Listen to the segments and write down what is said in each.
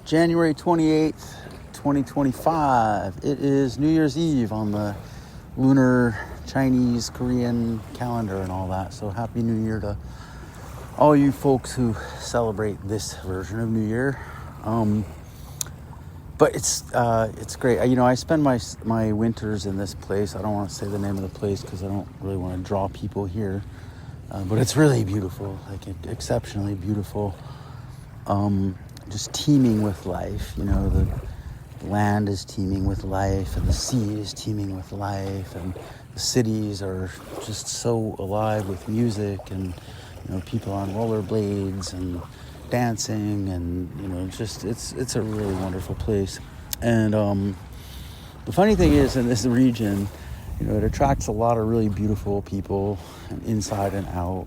January 28th, 2025. It is New Year's Eve on the Lunar Chinese Korean calendar and all that. So happy New Year to all you folks who celebrate this version of New Year. But it's great. I spend my winters in this place. I don't want to say the name of the place because I don't really want to draw people here. But it's really beautiful, exceptionally beautiful. Just teeming with life. The land is teeming with life, and the sea is teeming with life, and the cities are just so alive with music and people on rollerblades and dancing, and it's a really wonderful place. And the funny thing is, in this region, it attracts a lot of really beautiful people, inside and out.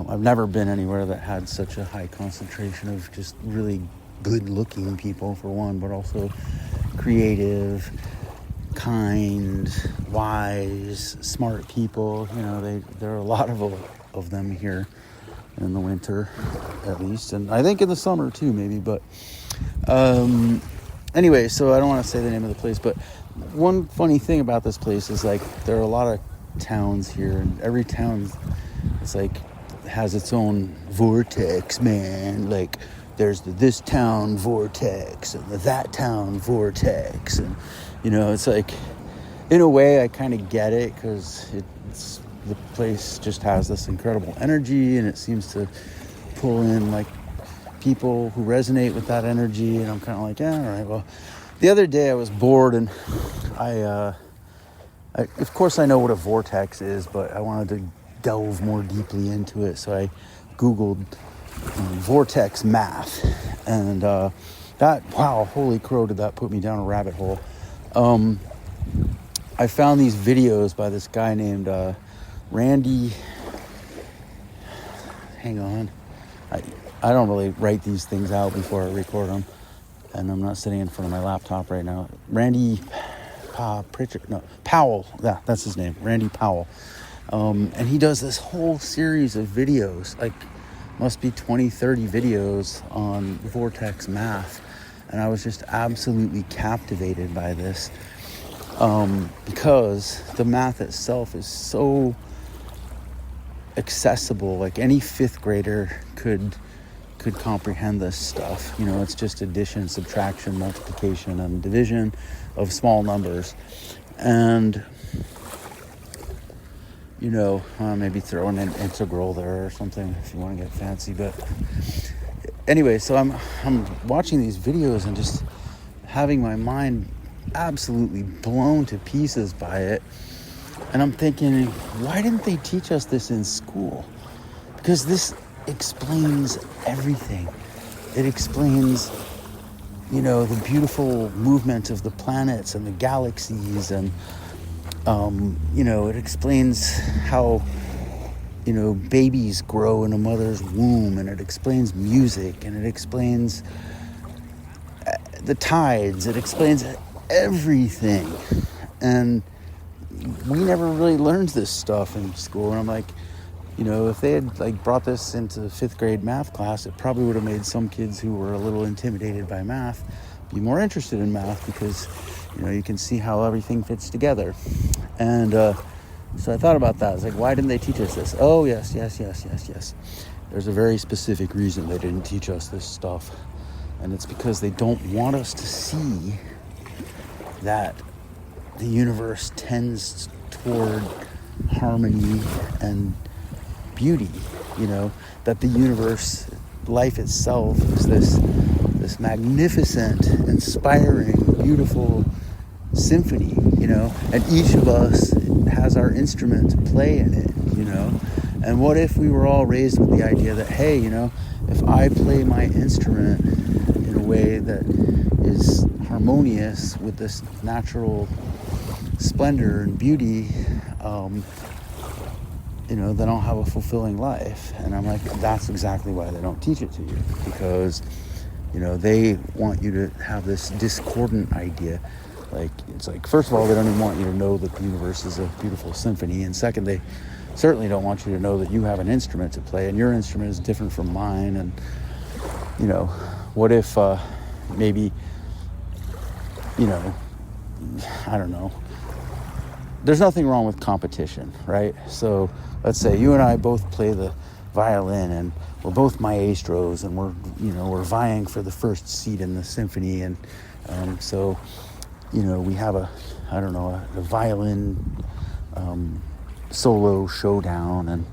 I've never been anywhere that had such a high concentration of just really good-looking people, for one, but also creative, kind, wise, smart people. There are a lot of them here in the winter, at least, and I think in the summer too, maybe. But anyway, so I don't want to say the name of the place, but one funny thing about this place is there are a lot of towns here, and every town has its own vortex, man. There's this town vortex and that town vortex, and it's in a way I kind of get it, because the place just has this incredible energy, and it seems to pull in people who resonate with that energy, and I'm kind of yeah, all right. Well, the other day I was bored, and I of course I know what a vortex is, but I wanted to delve more deeply into it, so I googled vortex math, and holy crow, did that put me down a rabbit hole. I found these videos by this guy named Randy. Hang on, I don't really write these things out before I record them, and I'm not sitting in front of my laptop right now. Randy Powell, yeah, that's his name, Randy Powell. And he does this whole series of videos, must be 20-30 videos on vortex math, and I was just absolutely captivated by this, because the math itself is so accessible. Any fifth grader could comprehend this stuff. It's just addition, subtraction, multiplication, and division of small numbers, and maybe throw an integral there or something if you want to get fancy. But anyway, so I'm watching these videos and just having my mind absolutely blown to pieces by it. And I'm thinking, why didn't they teach us this in school? Because this explains everything. It explains, the beautiful movement of the planets and the galaxies, and it explains how, babies grow in a mother's womb, and it explains music, and it explains the tides, it explains everything. And we never really learned this stuff in school. And I'm if they had brought this into fifth grade math class, it probably would have made some kids who were a little intimidated by math be more interested in math, because you can see how everything fits together. And so I thought about that. I was why didn't they teach us this? Oh, yes. There's a very specific reason they didn't teach us this stuff. And it's because they don't want us to see that the universe tends toward harmony and beauty. That the universe, life itself, is this magnificent, inspiring, beautiful symphony, and each of us has our instrument to play in it, and what if we were all raised with the idea that, hey, if I play my instrument in a way that is harmonious with this natural splendor and beauty, then I'll have a fulfilling life. And I'm that's exactly why they don't teach it to you, because they want you to have this discordant idea. First of all, they don't even want you to know that the universe is a beautiful symphony. And second, they certainly don't want you to know that you have an instrument to play, and your instrument is different from mine. And, what if maybe, you know, I don't know. There's nothing wrong with competition, right? So let's say you and I both play the violin, and we're both maestros, and we're vying for the first seat in the symphony, and so we have a violin solo showdown, and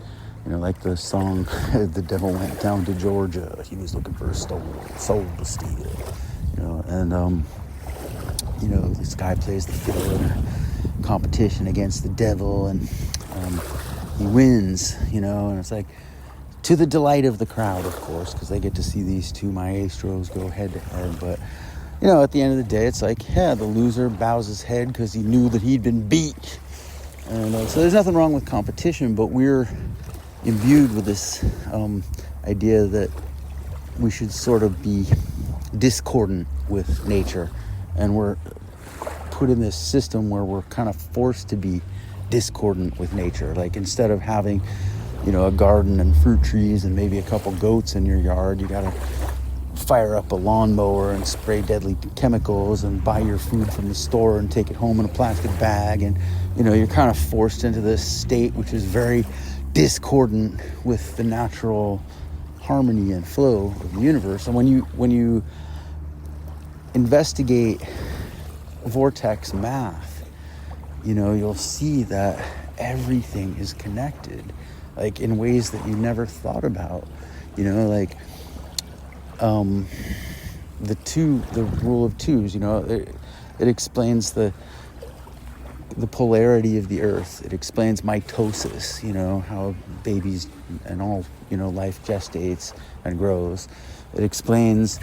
like the song "The Devil Went Down to Georgia." He was looking for a soul to steal, and this guy plays the fiddle in a competition against the devil, and he wins, and it's like, to the delight of the crowd, of course, because they get to see these two maestros go head to head. But at the end of the day, it's like, the loser bows his head because he knew that he'd been beat. And so there's nothing wrong with competition, but we're imbued with this idea that we should sort of be discordant with nature, and we're put in this system where we're kind of forced to be discordant with nature. Like, instead of having a garden and fruit trees and maybe a couple goats in your yard, you gotta fire up a lawnmower and spray deadly chemicals and buy your food from the store and take it home in a plastic bag, and you're kind of forced into this state which is very discordant with the natural harmony and flow of the universe. And when you investigate Vortex math, you'll see that everything is connected, like in ways that you never thought about. Like the rule of twos. It explains the polarity of the earth. It explains mitosis, how babies and all life gestates and grows. It explains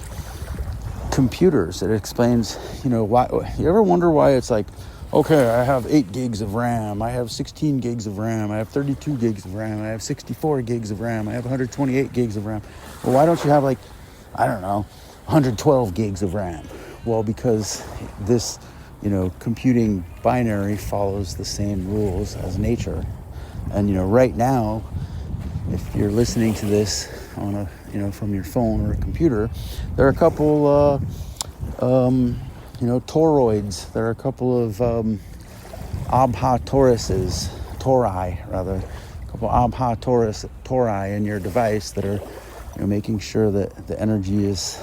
computers. It explains why. You ever wonder why it's like, okay, I have 8 gigs of RAM, I have 16 gigs of RAM, I have 32 gigs of RAM, I have 64 gigs of RAM, I have 128 gigs of RAM. Well, why don't you have 112 gigs of RAM? Well, because this, computing binary follows the same rules as nature. And, right now, if you're listening to this on a, from your phone or a computer, there are a couple, toroids. There are a couple of Abha tori, a couple Abha tori in your device that are making sure that the energy is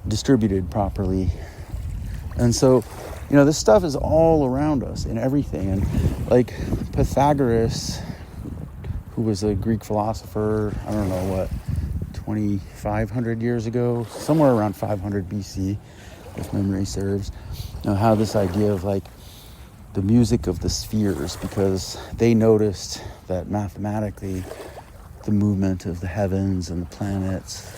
distributed properly. And so, this stuff is all around us in everything. And like Pythagoras, who was a Greek philosopher, 2,500 years ago, somewhere around 500 BC, if memory serves, how this idea of the music of the spheres, because they noticed that mathematically the movement of the heavens and the planets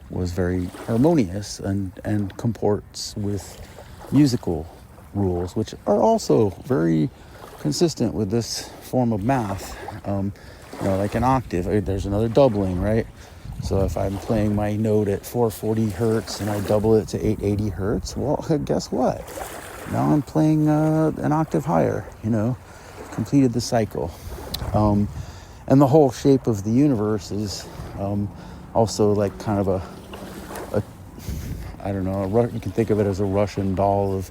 was very harmonious and comports with musical rules, which are also very consistent with this form of math. Like an octave, there's another doubling, right? So if I'm playing my note at 440 hertz and I double it to 880 hertz, well, guess what? Now I'm playing an octave higher, completed the cycle. And the whole shape of the universe is also like kind of you can think of it as a Russian doll of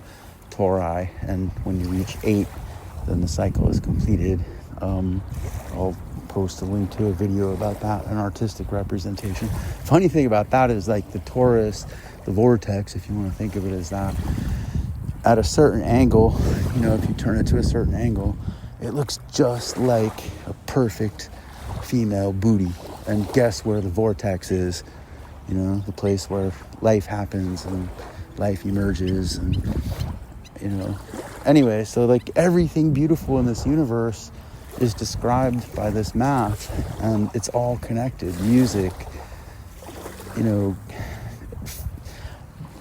tori, and when you reach 8, then the cycle is completed. I'll post a link to a video about that, an artistic representation. Funny thing about that is like the torus, the vortex, if you want to think of it as that, at a certain angle, if you turn it to a certain angle, it looks just like a perfect female booty. And guess where the vortex is? The place where life happens and life emerges, and anyway, so like everything beautiful in this universe is described by this math, and it's all connected. Music,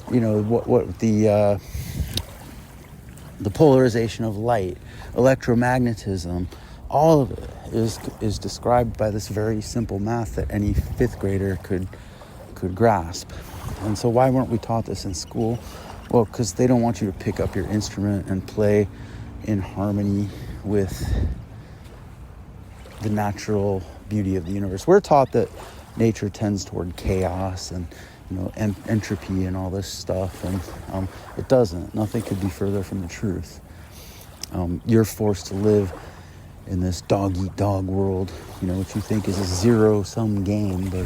what the polarization of light, electromagnetism, all of it is described by this very simple math that any 5th grader could grasp. And so why weren't we taught this in school? Well, because they don't want you to pick up your instrument and play in harmony with the natural beauty of the universe. We're taught that nature tends toward chaos and, entropy and all this stuff. And it doesn't. Nothing could be further from the truth. You're forced to live in this dog-eat-dog world, what you think is a zero-sum game, but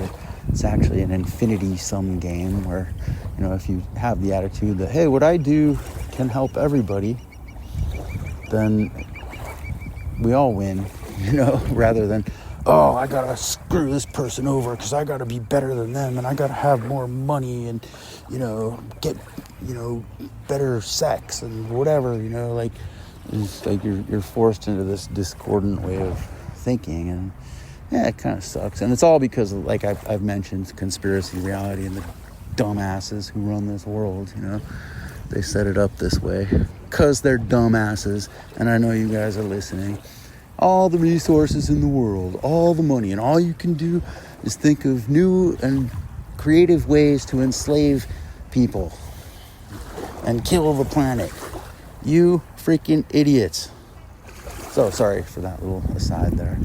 it's actually an infinity-sum game where, if you have the attitude that, hey, what I do can help everybody, then we all win, rather than, oh, I gotta screw this person over because I gotta be better than them and I gotta have more money and, get, better sex and whatever, it's like you're forced into this discordant way of thinking, and yeah, it kind of sucks. And it's all because of, like I've mentioned, conspiracy reality and the dumbasses who run this world, they set it up this way because they're dumbasses. And I know you guys are listening. All the resources in the world, all the money, and all you can do is think of new and creative ways to enslave people and kill the planet. You freaking idiots. So sorry for that little aside there.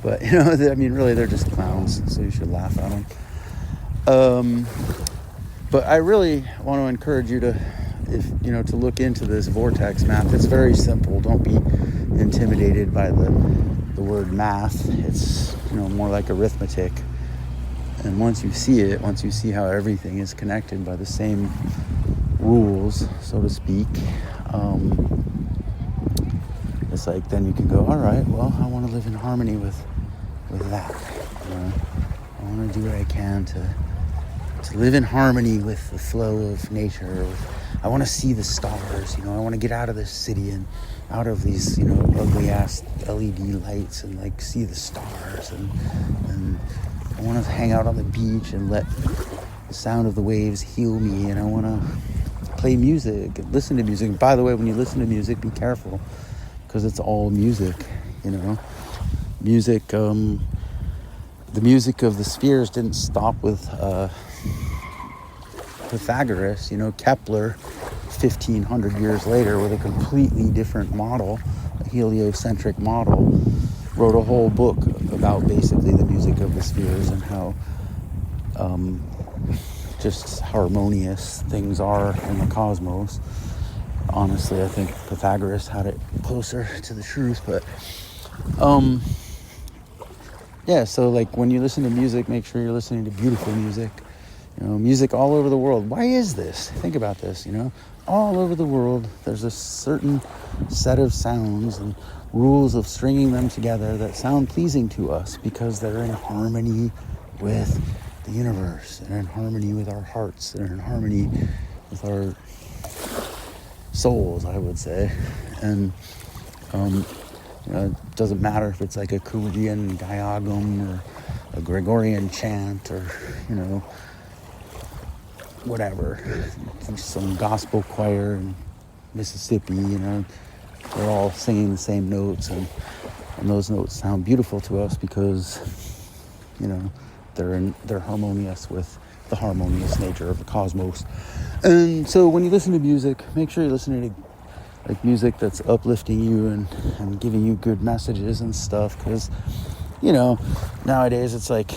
But really they're just clowns, so you should laugh at them. But I really want to encourage you to, to look into this vortex math. It's very simple. Don't be intimidated by the word math. It's more like arithmetic. And once you see how everything is connected by the same rules, so to speak, it's like then you can go, all right, well, I want to live in harmony with that. I want to do what I can to live in harmony with the flow of nature. I want to see the stars. I want to get out of this city and out of these ugly ass LED lights and like see the stars, and I want to hang out on the beach and let the sound of the waves heal me, and I want to play music and listen to music. And by the way, when you listen to music, be careful, because it's all music, music. The music of the spheres didn't stop with Pythagoras. Kepler, 1500 years later, with a completely different model, a heliocentric model, wrote a whole book about basically the music of the spheres and how just harmonious things are in the cosmos. Honestly, I think Pythagoras had it closer to the truth, but yeah, so like when you listen to music, make sure you're listening to beautiful music. Music all over the world. Why is this? Think about this, all over the world, there's a certain set of sounds and rules of stringing them together that sound pleasing to us because they're in harmony with the universe. They're in harmony with our hearts. They're in harmony with our souls, I would say. And it doesn't matter if it's like a Korean diagram or a Gregorian chant or, whatever. Some gospel choir in Mississippi, they're all singing the same notes, and those notes sound beautiful to us because, they're harmonious with the harmonious nature of the cosmos. And so when you listen to music, make sure you're listening to like music that's uplifting you and giving you good messages and stuff, because nowadays it's like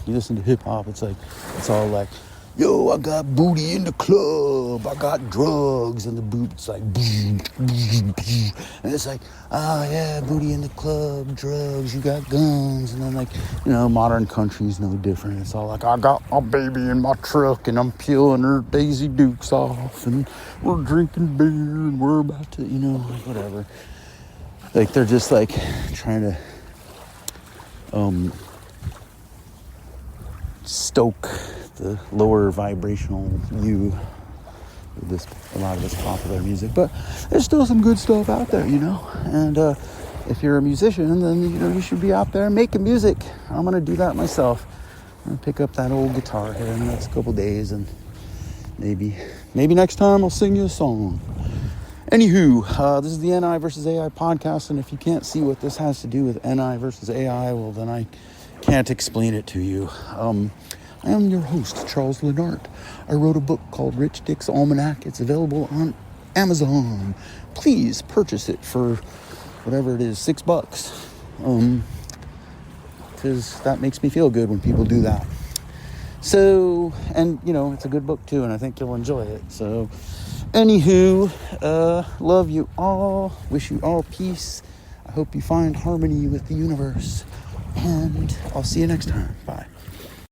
you listen to hip-hop, it's all like, yo, I got booty in the club, I got drugs, and the boot's like, and it's like, oh yeah, booty in the club, drugs, you got guns. And then like, modern country's no different. It's all like, I got my baby in my truck and I'm peeling her Daisy Dukes off and we're drinking beer and we're about to, whatever. Like they're just like trying to stoke the lower vibrational you with a lot of this popular music, but there's still some good stuff out there, and if you're a musician, then you should be out there making music. I'm gonna do that myself. I'm gonna pick up that old guitar here in the next couple days, and maybe next time I'll sing you a song. Anywho, this is the NI versus AI podcast, and if you can't see what this has to do with NI versus AI, well then I can't explain it to you. I am your host, Charles Lenart. I wrote a book called Rich Dick's Almanac. It's available on Amazon. Please purchase it for whatever it is, $6. because that makes me feel good when people do that. So, and it's a good book too, and I think you'll enjoy it. So, anywho, love you all, wish you all peace. I hope you find harmony with the universe, and I'll see you next time. Bye.